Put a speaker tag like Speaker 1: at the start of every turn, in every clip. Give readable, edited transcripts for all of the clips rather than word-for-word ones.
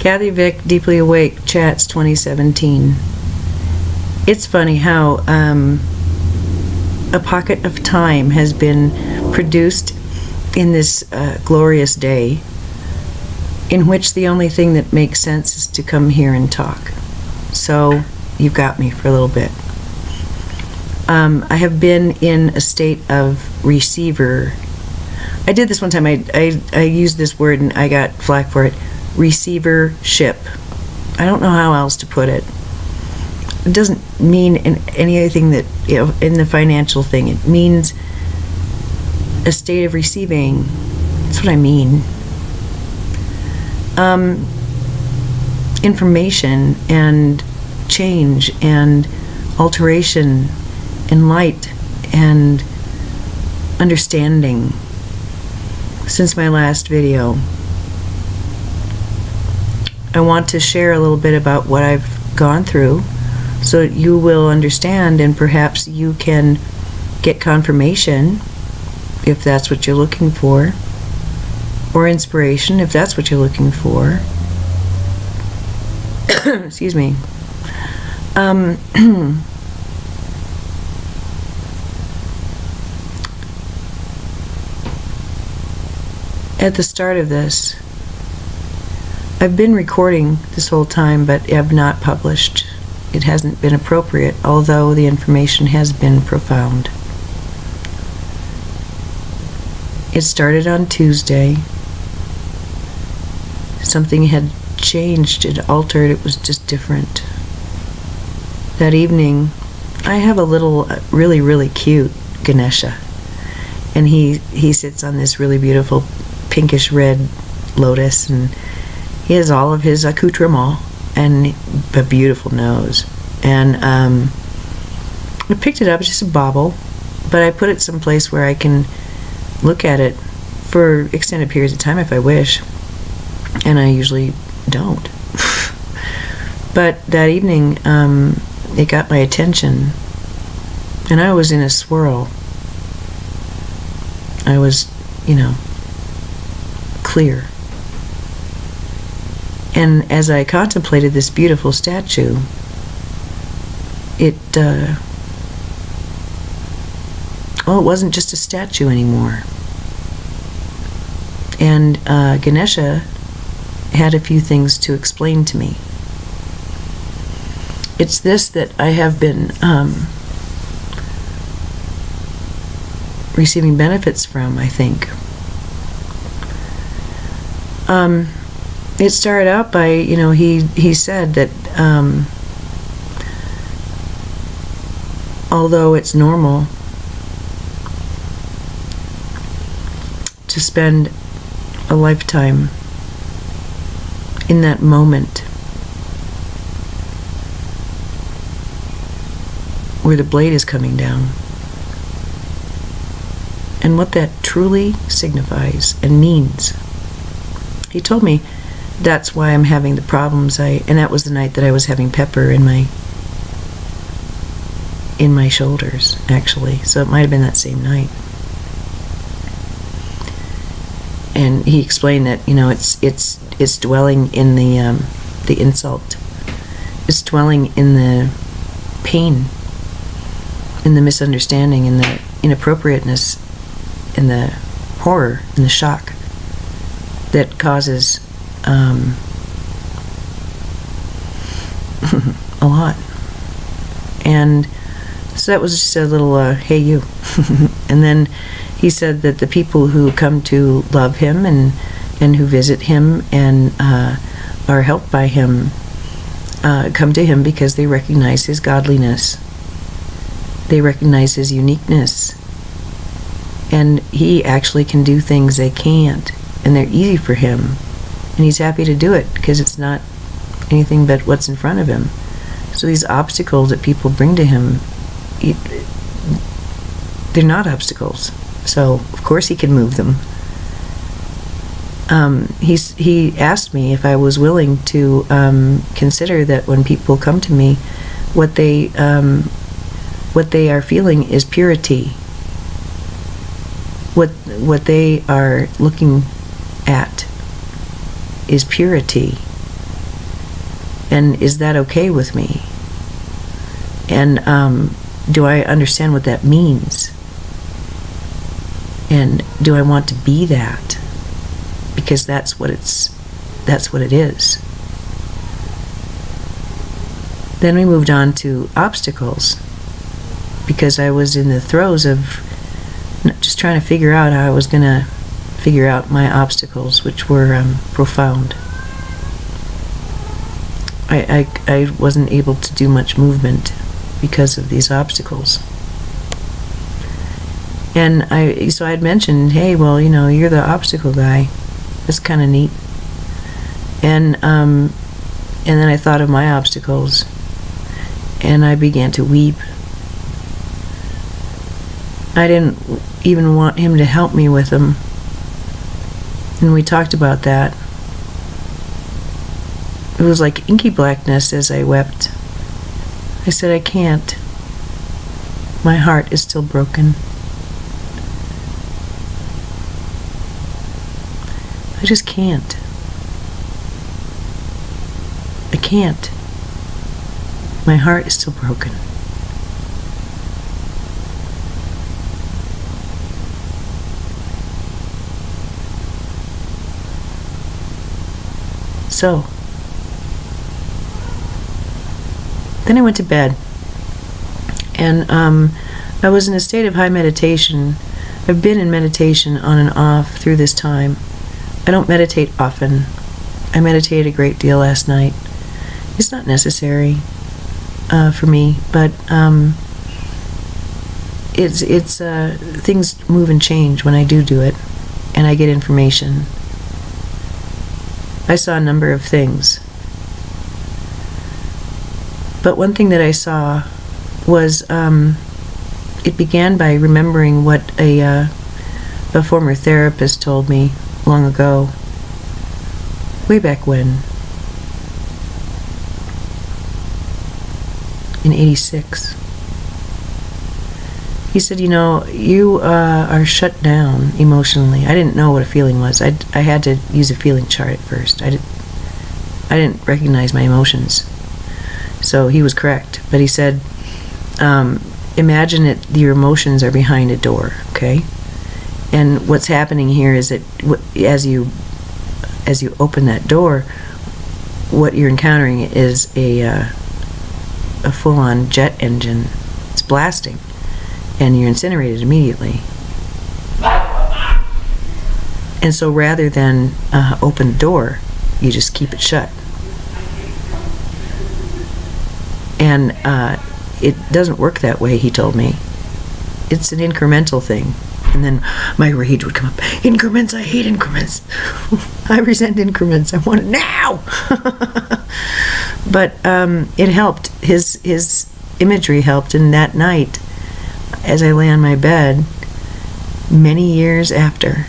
Speaker 1: Kathy Vick, Deeply Awake, Chats 2017. It's funny how a pocket of time has been produced in this glorious day in which the only thing that makes sense is to come here and talk. So you've got me for a little bit. I have been in a state of receiver. I did this one time. I used this word and I got flack for it. Receivership. I don't know how else to put it. It doesn't mean anything that, in the financial thing. It means a state of receiving. That's what I mean. Information and change and alteration and light and understanding. Since my last video, I want to share a little bit about what I've gone through so that you will understand, and perhaps you can get confirmation if that's what you're looking for, or inspiration if that's what you're looking for. Excuse me. At the start of this, I've been recording this whole time, but have not published. It hasn't been appropriate, although the information has been profound. It started on Tuesday. Something had changed, it altered, it was just different. That evening, I have a little, really, really cute Ganesha. And he sits on this really beautiful pinkish red lotus, and he has all of his accoutrements and a beautiful nose. And I picked it up, it's just a bauble, but I put it someplace where I can look at it for extended periods of time if I wish, and I usually don't. But that evening, it got my attention, and I was in a swirl. I was, clear. And as I contemplated this beautiful statue, it wasn't just a statue anymore. And Ganesha had a few things to explain to me. It's this that I have been receiving benefits from, I think. It started out by, he said that although it's normal to spend a lifetime in that moment where the blade is coming down, and what that truly signifies and means. He told me that's why I'm having the problems. And that was the night that I was having pepper in my shoulders, actually. So it might have been that same night. And he explained that it's dwelling in the insult. It's dwelling in the pain, in the misunderstanding, in the inappropriateness, in the horror, in the shock that causes a lot. And so that was just a little hey you. And then he said that the people who come to love him and who visit him and are helped by him come to him because they recognize his godliness, they recognize his uniqueness, and he actually can do things they can't, and they're easy for him, and he's happy to do it because it's not anything but what's in front of him. So these obstacles that people bring to him, they're not obstacles, so of course he can move them. He asked me if I was willing to consider that when people come to me, what they are feeling is purity. What they are looking at is purity, And is that okay with me? And do I understand what that means? And do I want to be that? Because that's what it is. Then we moved on to obstacles, because I was in the throes of just trying to figure out how I was going to figure out my obstacles, which were profound. I wasn't able to do much movement because of these obstacles. And so I'd mentioned, hey, well, you're the obstacle guy. That's kind of neat. And then I thought of my obstacles, and I began to weep. I didn't even want him to help me with them. And we talked about that. It was like inky blackness as I wept. I said, I can't. My heart is still broken. I just can't. I can't. My heart is still broken. So, then I went to bed, and I was in a state of high meditation. I've been in meditation on and off through this time. I don't meditate often. I meditated a great deal last night. It's not necessary for me, but it's things move and change when I do it, and I get information. I saw a number of things. But one thing that I saw was, it began by remembering what a former therapist told me long ago, way back when, in '86. He said, you are shut down emotionally. I didn't know what a feeling was. I had to use a feeling chart at first. I didn't recognize my emotions. So he was correct. But he said, imagine that your emotions are behind a door, okay? And what's happening here is that as you open that door, what you're encountering is a full-on jet engine. It's blasting. And you're incinerated immediately. And so rather than open the door, you just keep it shut. And it doesn't work that way, he told me. It's an incremental thing. And then my rage would come up. Increments, I hate increments. I resent increments. I want it now. But it helped. His imagery helped. And that night, as I lay on my bed, many years after,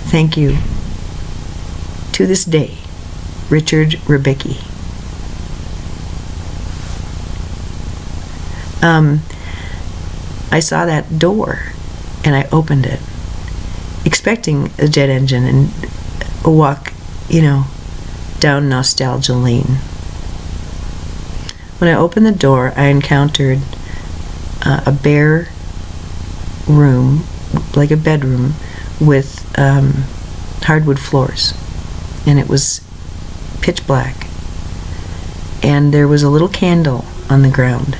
Speaker 1: thank you, to this day, Richard Rebicki. I saw that door, and I opened it, expecting a jet engine and a walk, down nostalgia lane. When I opened the door, I encountered a bare room, like a bedroom, with hardwood floors, and it was pitch black, and there was a little candle on the ground.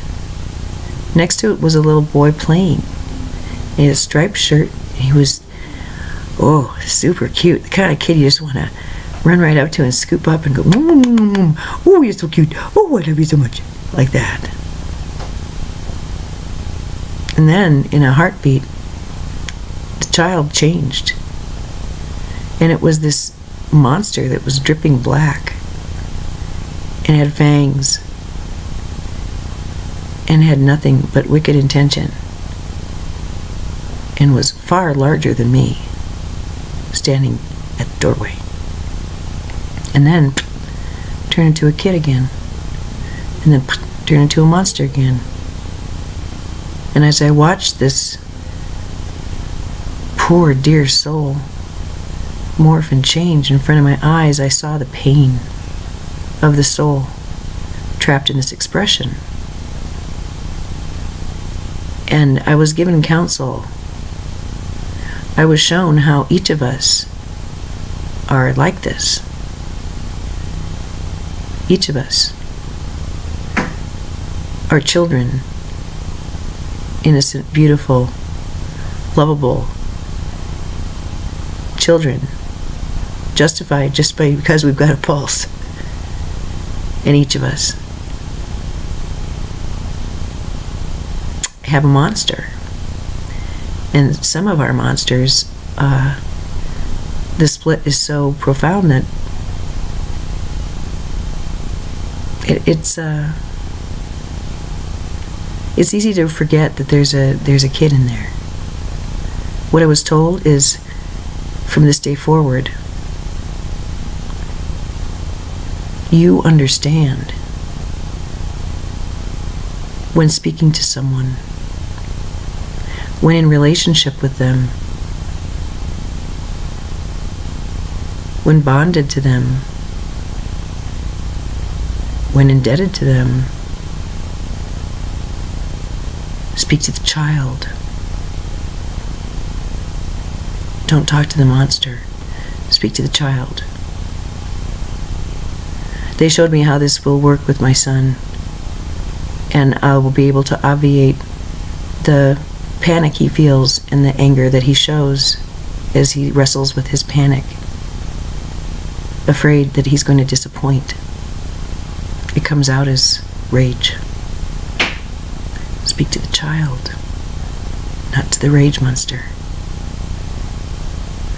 Speaker 1: Next to it was a little boy playing. He had a striped shirt. He was, super cute. The kind of kid you just want to run right up to and scoop up and go, oh, you're so cute. Oh, I love you so much. Like that. And then, in a heartbeat, the child changed. And it was this monster that was dripping black and had fangs and had nothing but wicked intention and was far larger than me, standing at the doorway. And then turned into a kid again, and then turned into a monster again. And as I watched this poor dear soul morph and change in front of my eyes, I saw the pain. of the soul trapped in this expression. And I was given counsel. I was shown how each of us are like this. Each of us are children, innocent, beautiful, lovable children, justified just because we've got a pulse. And each of us have a monster. And some of our monsters, the split is so profound that it's easy to forget that there's a kid in there. What I was told is, from this day forward, you understand when speaking to someone, when in relationship with them, when bonded to them, when indebted to them. Speak to the child. Don't talk to the monster. Speak to the child. They showed me how this will work with my son, and I will be able to obviate the panic he feels and the anger that he shows as he wrestles with his panic, afraid that he's going to disappoint. It comes out as rage. Speak to the child, not to the rage monster.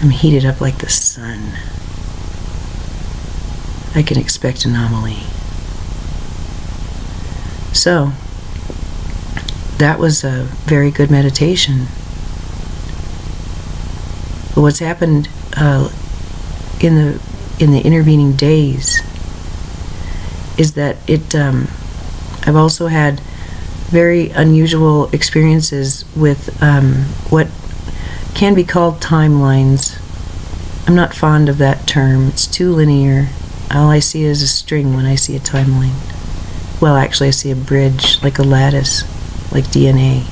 Speaker 1: I'm heated up like the sun. I can expect anomaly. So, that was a very good meditation. But what's happened in the intervening days is that I've also had very unusual experiences with what can be called timelines. I'm not fond of that term. It's too linear. All I see is a string when I see a timeline. Well, actually, I see a bridge, like a lattice, like DNA.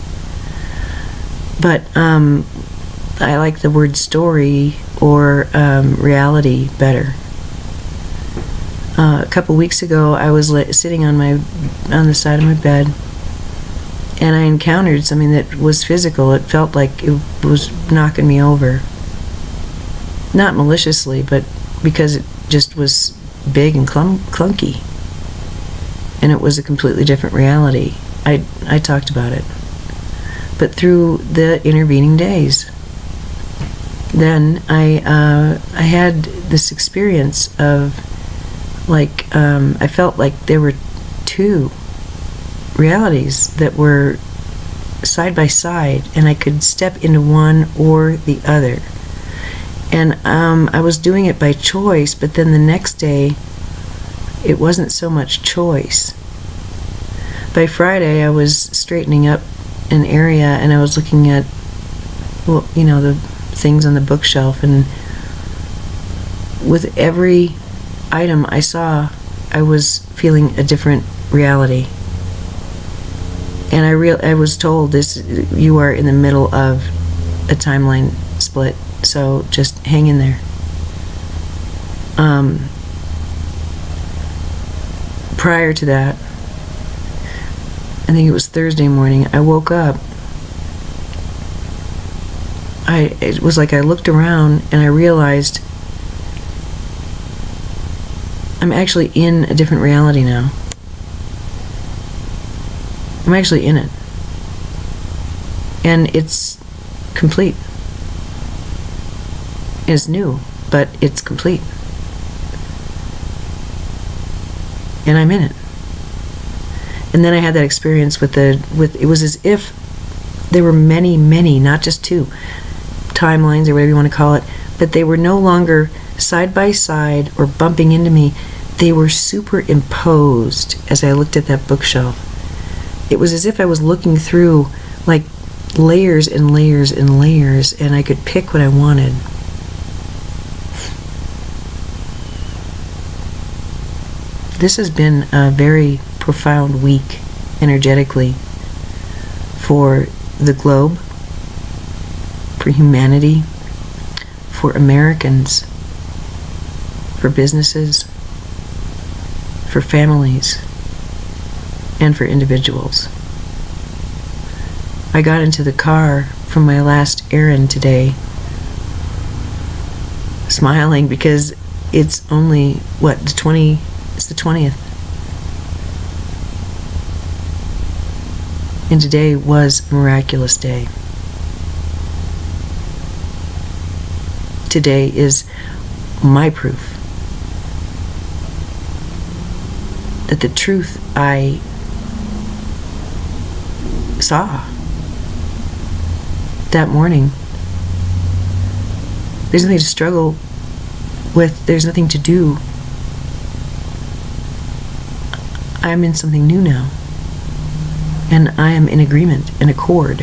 Speaker 1: But I like the word story or reality better. A couple weeks ago, I was sitting on the side of my bed, and I encountered something that was physical. It felt like it was knocking me over. Not maliciously, but because it just was big and clunky. And it was a completely different reality. I talked about it. But through the intervening days, then I had this experience of, like, I felt like there were two realities that were side by side, and I could step into one or the other. And I was doing it by choice, but then the next day, it wasn't so much choice. By Friday, I was straightening up an area, and I was looking at, well, the things on the bookshelf, and with every item I saw, I was feeling a different reality. And I was told, you are in the middle of a timeline split, so just hang in there. Prior to that, I think it was Thursday morning, I woke up. It was like I looked around and I realized I'm actually in a different reality now. I'm actually in it. And it's complete. It's new, but it's complete. And I'm in it. And then I had that experience with it was as if there were many, not just two timelines or whatever you want to call it, but they were no longer side by side or bumping into me. They were superimposed as I looked at that bookshelf. It was as if I was looking through like layers and layers and layers, and I could pick what I wanted. This has been a very profound week energetically for the globe, for humanity, for Americans, for businesses, for families, and for individuals. I got into the car from my last errand today smiling because it's only, it's the 20th. And today was a miraculous day. Today is my proof that the truth I saw that morning, there's nothing to struggle with, there's nothing to do. I'm in something new now, and I am in agreement and accord.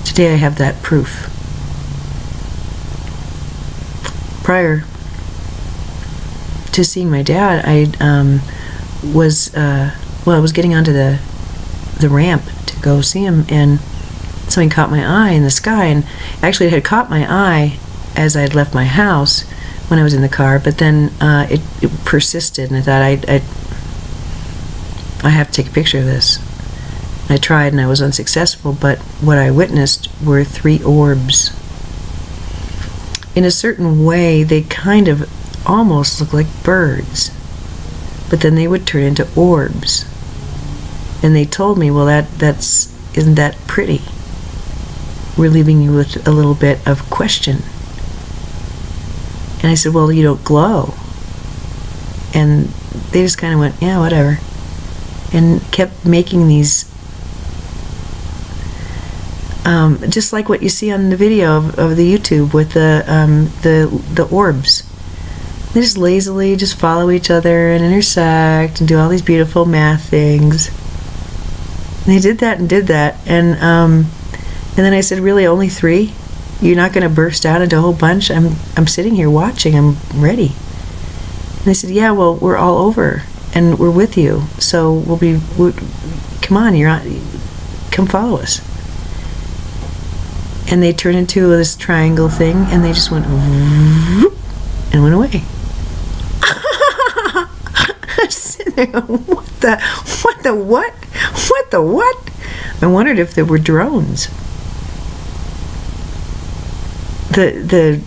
Speaker 1: Today I have that proof. Prior to seeing my dad, I was getting onto the ramp to go see him, and something caught my eye in the sky, and actually it had caught my eye as I had left my house when I was in the car, but then it persisted, and I thought I have to take a picture of this. I tried and I was unsuccessful, but what I witnessed were 3 orbs. In a certain way, they kind of almost look like birds, but then they would turn into orbs. And they told me, well, isn't that pretty? We're leaving you with a little bit of question. And I said, well, you don't glow. And they just kind of went, yeah, whatever. And kept making these, just like what you see on the video of the YouTube with the orbs. They just lazily just follow each other and intersect and do all these beautiful math things. And they did that and did that, and then I said, really, only 3? You're not going to burst out into a whole bunch? I'm sitting here watching. I'm ready. And they said, yeah, well, we're all over, and we're with you. So come on, come follow us. And they turned into this triangle thing, and they just went and went away. I'm sitting there going, what the what? I wondered if there were drones. The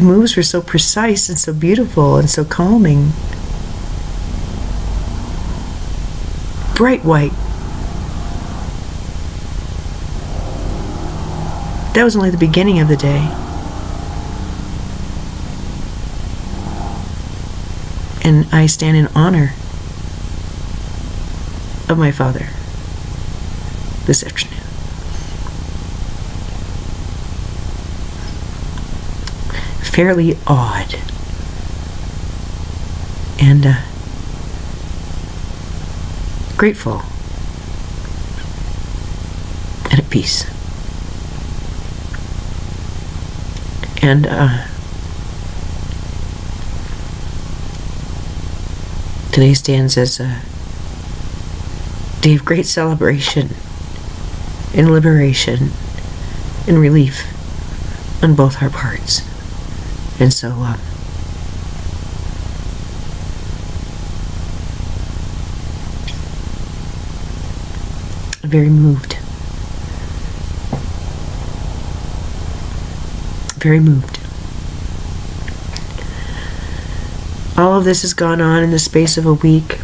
Speaker 1: moves were so precise and so beautiful and so calming. Bright white. That was only the beginning of the day. And I stand in honor of my father this afternoon. Fairly odd. And grateful. And at peace. And today stands as a day of great celebration and liberation and relief on both our parts. And so very moved. Very moved. All of this has gone on in the space of a week.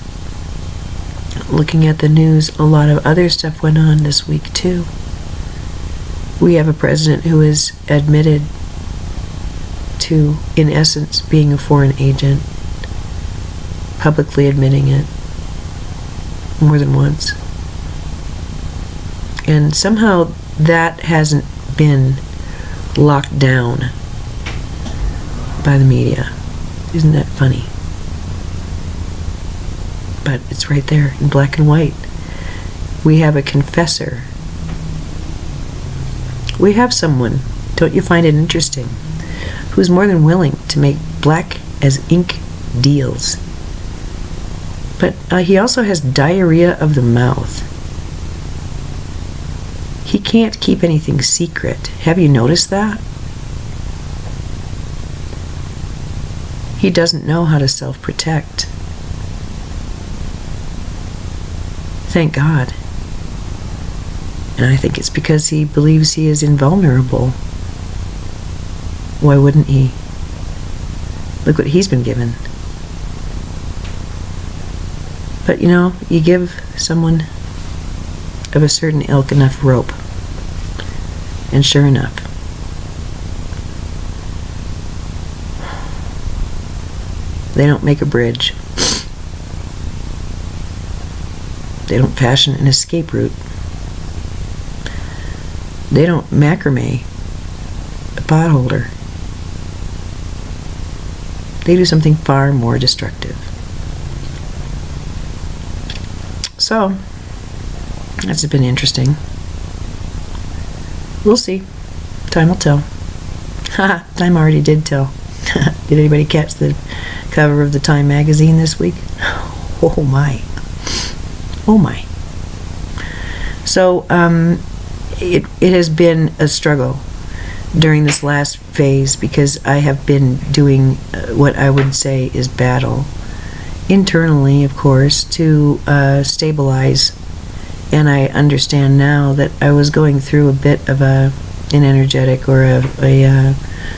Speaker 1: Looking at the news, a lot of other stuff went on this week too. We have a president who is admitted to, in essence, being a foreign agent, publicly admitting it more than once. And somehow that hasn't been locked down by the media. Isn't that funny? But it's right there in black and white. We have a confessor. We have someone, don't you find it interesting, who's more than willing to make black as ink deals. But he also has diarrhea of the mouth. He can't keep anything secret. Have you noticed that? He doesn't know how to self-protect. Thank God. And I think it's because he believes he is invulnerable. Why wouldn't he? Look what he's been given. But you give someone of a certain ilk enough rope, and sure enough, they don't make a bridge. They don't fashion an escape route. They don't macrame a potholder. They do something far more destructive. So, that's been interesting. We'll see. Time will tell. Haha, time already did tell. Did anybody catch the cover of the Time magazine this week? Oh my. Oh my. So, it has been a struggle during this last phase because I have been doing what I would say is battle internally, of course, to stabilize. And I understand now that I was going through a bit of an energetic or a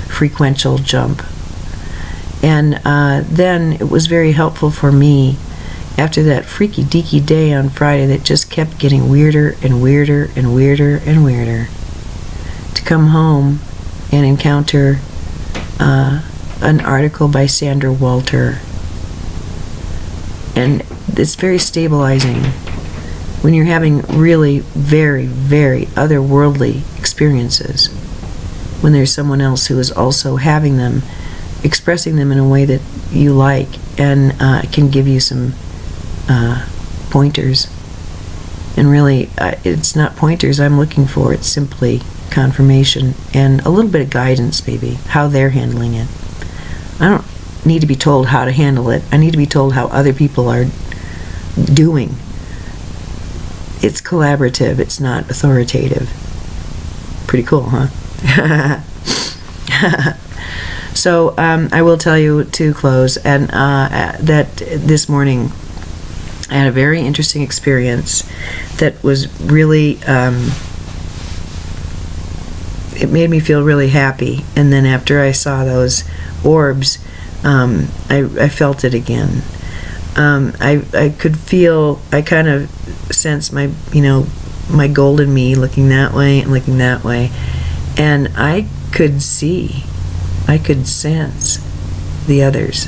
Speaker 1: frequential jump. And then it was very helpful for me after that freaky deaky day on Friday that just kept getting weirder and weirder and weirder and weirder, to come home and encounter an article by Sandra Walter. And it's very stabilizing when you're having really very, very otherworldly experiences, when there's someone else who is also having them, expressing them in a way that you like, and can give you some pointers. And really, it's not pointers I'm looking for, it's simply confirmation and a little bit of guidance, maybe, how they're handling it. I don't need to be told how to handle it. I need to be told how other people are doing. It's collaborative, it's not authoritative. Pretty cool, huh? So, I will tell you to close, and that this morning I had a very interesting experience that was really, it made me feel really happy. And then after I saw those orbs, I felt it again. I could feel, I kind of sensed my, my golden me looking that way and looking that way. And I could see, I could sense the others.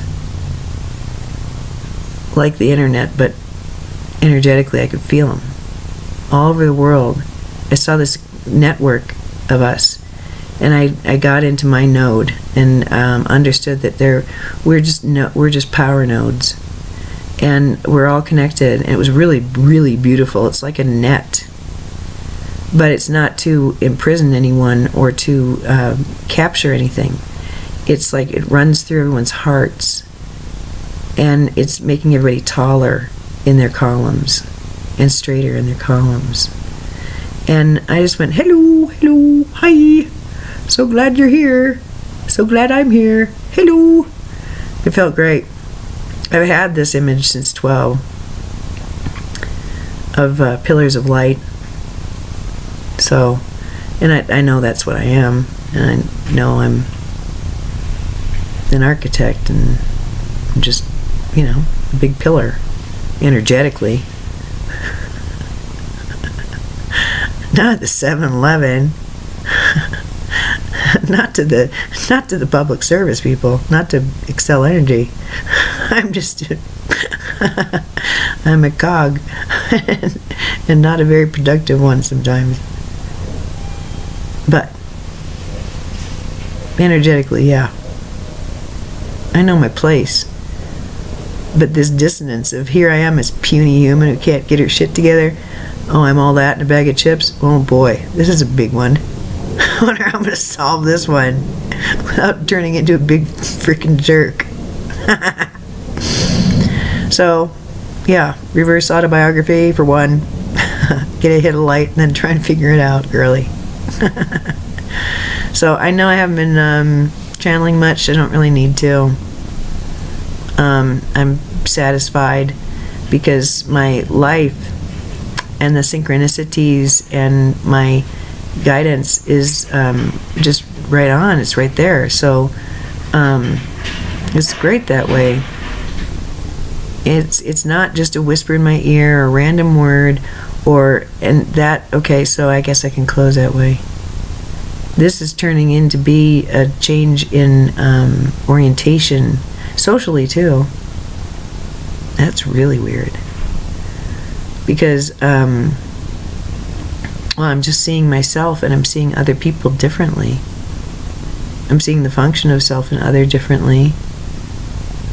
Speaker 1: Like the internet, but energetically I could feel them. All over the world. I saw this network of us. And I got into my node and understood that we're just power nodes. And we're all connected. And it was really, really beautiful. It's like a net. But it's not to imprison anyone or to capture anything. It's like it runs through everyone's hearts. And it's making everybody taller in their columns and straighter in their columns. And I just went, hello, hello, hi. So glad you're here. So glad I'm here. Hello. It felt great. I've had this image since 12 of pillars of light. So, and I know that's what I am. And I know I'm an architect, and I'm just, a big pillar energetically. Not the 7-Eleven. Not to the public service people, not to Excel Energy. I'm just I'm a cog and not a very productive one sometimes. But energetically, yeah. I know my place. But this dissonance of here I am, this puny human who can't get her shit together. Oh, I'm all that in a bag of chips. Oh boy, this is a big one. I wonder how I'm going to solve this one without turning into a big freaking jerk. So, yeah, reverse autobiography for one. Get a hit of light and then try and figure it out early. So I know I haven't been channeling much. I don't really need to. I'm satisfied because my life and the synchronicities and my guidance is just right on. It's right there. So it's great that way. It's not just a whisper in my ear or a random word okay, so I guess I can close that way. This is turning in to be a change in orientation, socially too. That's really weird. Because, I'm just seeing myself and I'm seeing other people differently. I'm seeing the function of self and other differently.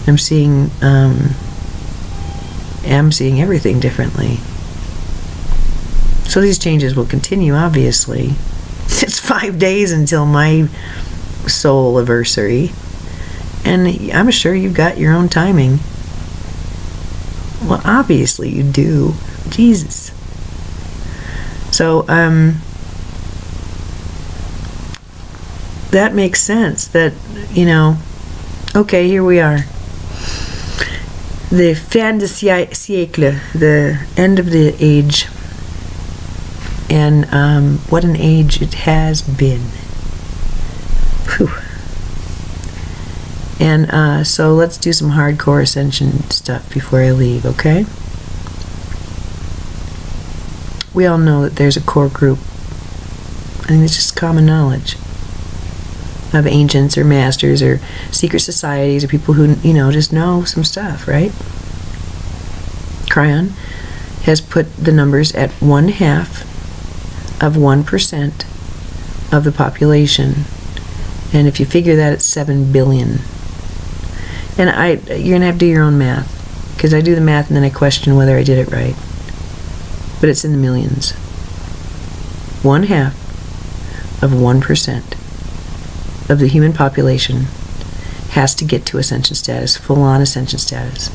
Speaker 1: I'm seeing everything differently. So these changes will continue, obviously. It's 5 days until my soul anniversary, and I'm sure you've got your own timing. Well, obviously you do. Jesus. So, that makes sense that, okay, here we are. The fin de siècle, the end of the age. And what an age it has been. Whew. And so let's do some hardcore Ascension stuff before I leave, okay? We all know that there's a core group. I think it's just common knowledge of ancients or masters or secret societies or people who, just know some stuff, right? Cryon has put the numbers at 1/2 of 1% of the population. And if you figure that, it's 7 billion. And you're going to have to do your own math, because I do the math and then I question whether I did it right. But it's in the millions. 1/2 of 1% of the human population has to get to Ascension status, full-on Ascension status.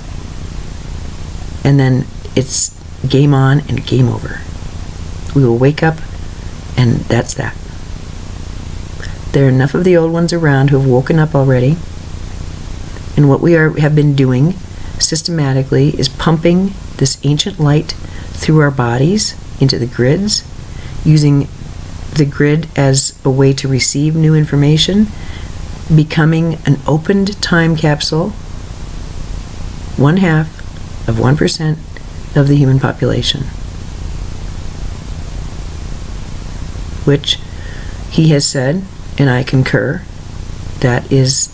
Speaker 1: And then it's game on and game over. We will wake up, and that's that. There are enough of the old ones around who have woken up already. And what we have been doing systematically is pumping this ancient light through our bodies into the grids, using the grid as a way to receive new information, becoming an opened time capsule, 1/2 of 1% of the human population. Which he has said, and I concur, that is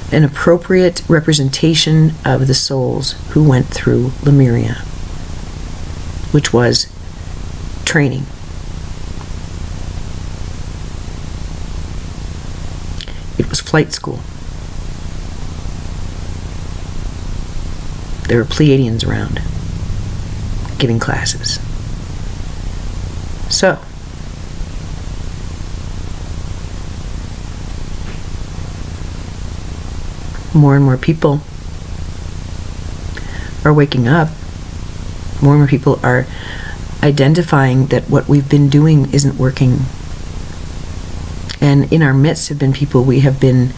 Speaker 1: an appropriate representation of the souls who went through Lemuria, which was training. It was flight school. There were Pleiadians around, giving classes. So, more and more people are waking up. More and more people are identifying that what we've been doing isn't working. And in our midst have been people we have been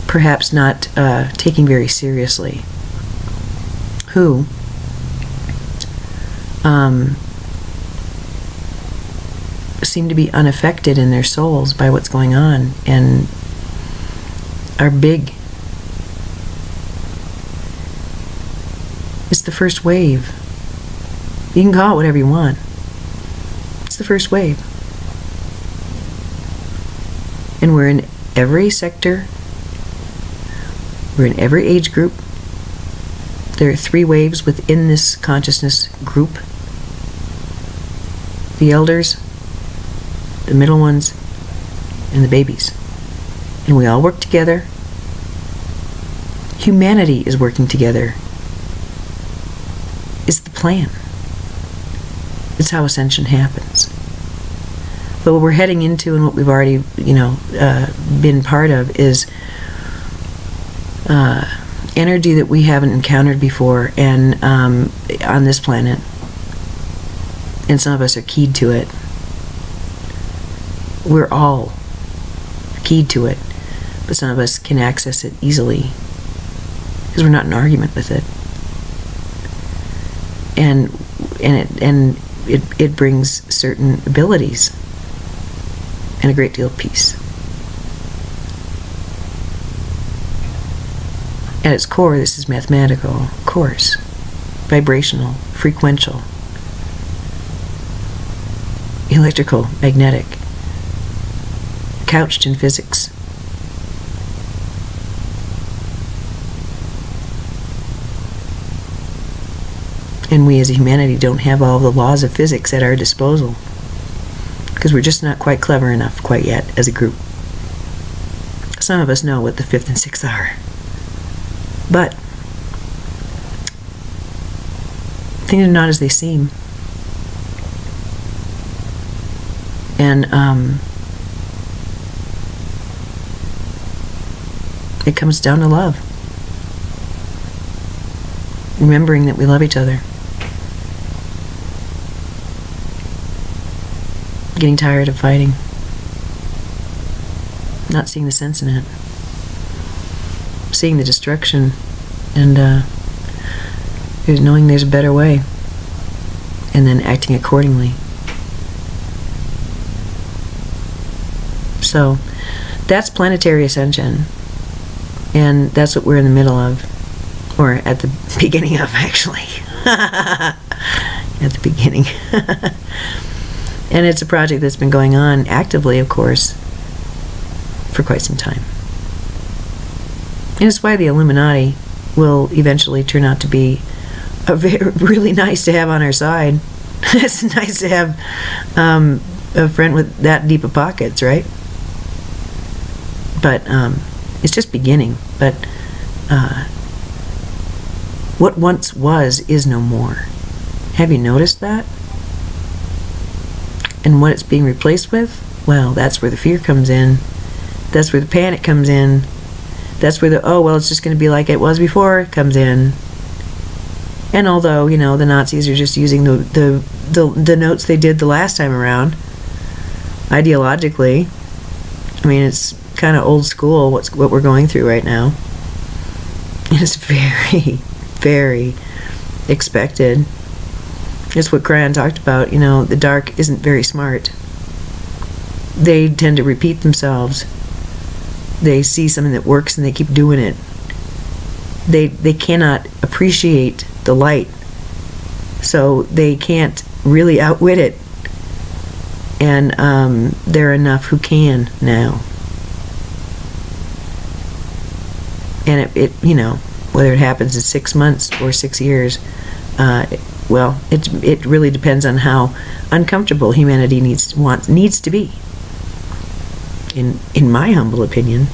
Speaker 1: perhaps not taking very seriously, who seem to be unaffected in their souls by what's going on and are big. It's the first wave. You can call it whatever you want. It's the first wave. And we're in every sector. We're in every age group. There are 3 waves within this consciousness group. The elders, the middle ones, and the babies. And we all work together. Humanity is working together. It's the plan. It's how ascension happens. But what we're heading into and what we've already, been part of is energy that we haven't encountered before, and on this planet. And some of us are keyed to it. We're all keyed to it, but some of us can access it easily because we're not in argument with it. And it brings certain abilities and a great deal of peace. At its core, this is mathematical, of course, vibrational, frequential, electrical, magnetic, couched in physics. And we as a humanity don't have all the laws of physics at our disposal because we're just not quite clever enough quite yet as a group. Some of us know what the fifth and sixth are, but things are not as they seem. And it comes down to love. Remembering that we love each other. Getting tired of fighting. Not seeing the sense in it. Seeing the destruction and knowing there's a better way. And then acting accordingly. So, that's planetary ascension. And that's what we're in the middle of. Or at the beginning of, actually. At the beginning. And it's a project that's been going on actively, of course, for quite some time. And it's why the Illuminati will eventually turn out to be really nice to have on our side. It's nice to have a friend with that deep of pockets, right? But it's just beginning. But what once was is no more. Have you noticed that? And what it's being replaced with? Well, that's where the fear comes in. That's where the panic comes in. That's where it's just going to be like it was before comes in. And although, the Nazis are just using the notes they did the last time around, ideologically, I mean, it's kind of old school what we're going through right now. It's very, very expected. It's what Cryan talked about, the dark isn't very smart. They tend to repeat themselves. They see something that works and they keep doing it. They cannot appreciate the light, so they can't really outwit it. And there are enough who can now. And it whether it happens in 6 months or 6 years, it really depends on how uncomfortable humanity needs to be. In my humble opinion.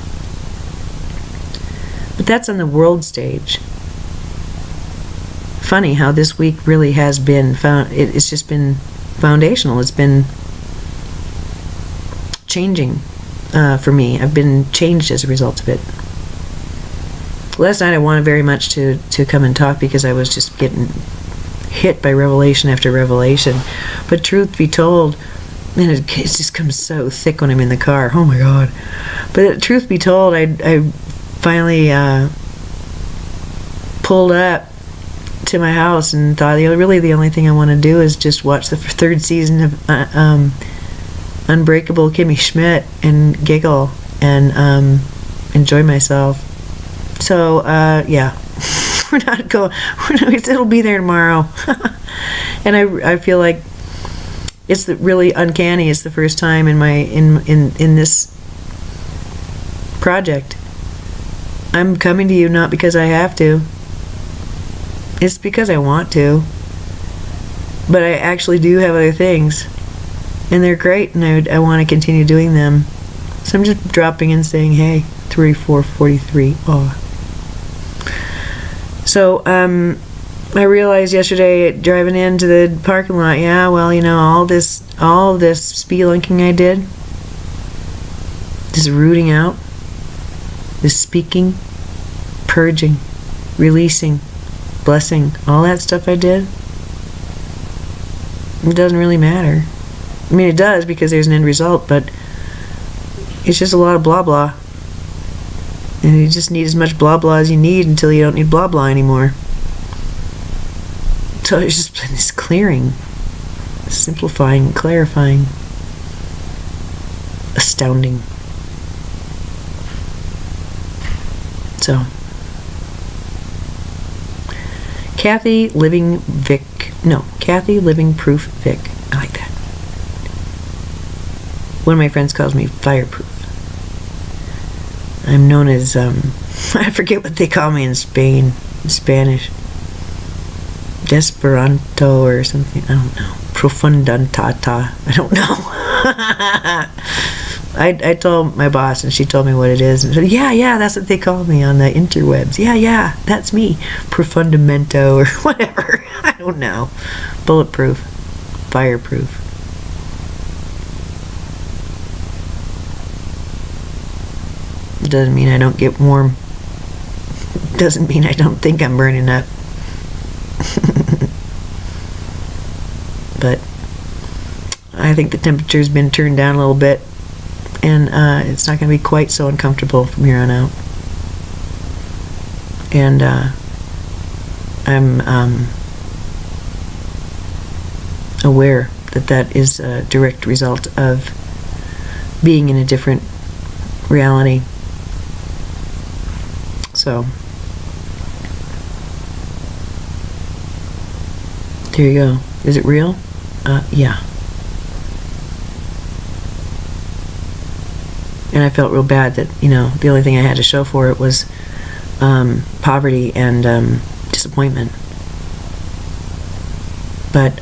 Speaker 1: But that's on the world stage. Funny how this week really has been it's just been foundational. It's been changing for me. I've been changed as a result of it. Last night I wanted very much to come and talk because I was just getting hit by revelation after revelation. But truth be told, man, it just comes so thick when I'm in the car. Oh my God. But truth be told, I finally pulled up to my house and thought, really the only thing I want to do is just watch the third season of Unbreakable Kimmy Schmidt and giggle and enjoy myself. So, yeah. It'll be there tomorrow. And I feel like it's really uncanny. It's the first time in this project. I'm coming to you not because I have to. It's because I want to. But I actually do have other things. And they're great, and I want to continue doing them. So I'm just dropping and saying, hey, 3443. Oh. So, I realized yesterday driving into the parking lot, all all this spelunking I did, this rooting out, this speaking, purging, releasing, blessing, all that stuff I did, it doesn't really matter. I mean, it does because there's an end result, but it's just a lot of blah blah. And you just need as much blah blah as you need until you don't need blah blah anymore. So it's just been this clearing, simplifying, clarifying, astounding. So, Kathy Living Proof Vic. I like that. One of my friends calls me fireproof. I'm known as, I forget what they call me in Spanish. Desperanto or something. I don't know. Profundantata. I don't know. I told my boss and she told me what it is. And said, yeah, that's what they call me on the interwebs. Yeah, that's me. Profundamento or whatever. I don't know. Bulletproof. Fireproof. Doesn't mean I don't get warm. Doesn't mean I don't think I'm burning up. But I think the temperature's been turned down a little bit, and it's not going to be quite so uncomfortable from here on out. And I'm aware that that is a direct result of being in a different reality. So there you go. Is it real? Yeah. And I felt real bad that, the only thing I had to show for it was poverty and disappointment. But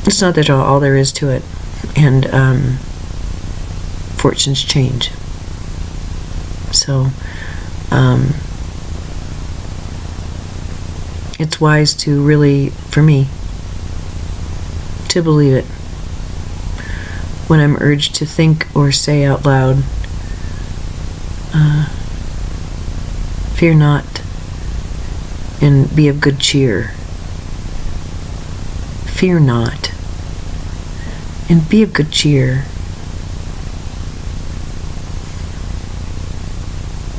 Speaker 1: it's not that all there is to it. And fortunes change. So it's wise to really, for me, to believe it when I'm urged to think or say out loud, fear not and be of good cheer. Fear not and be of good cheer.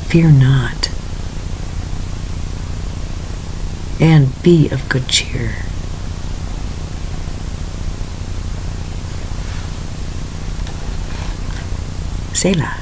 Speaker 1: Fear not and be of good cheer. Selah.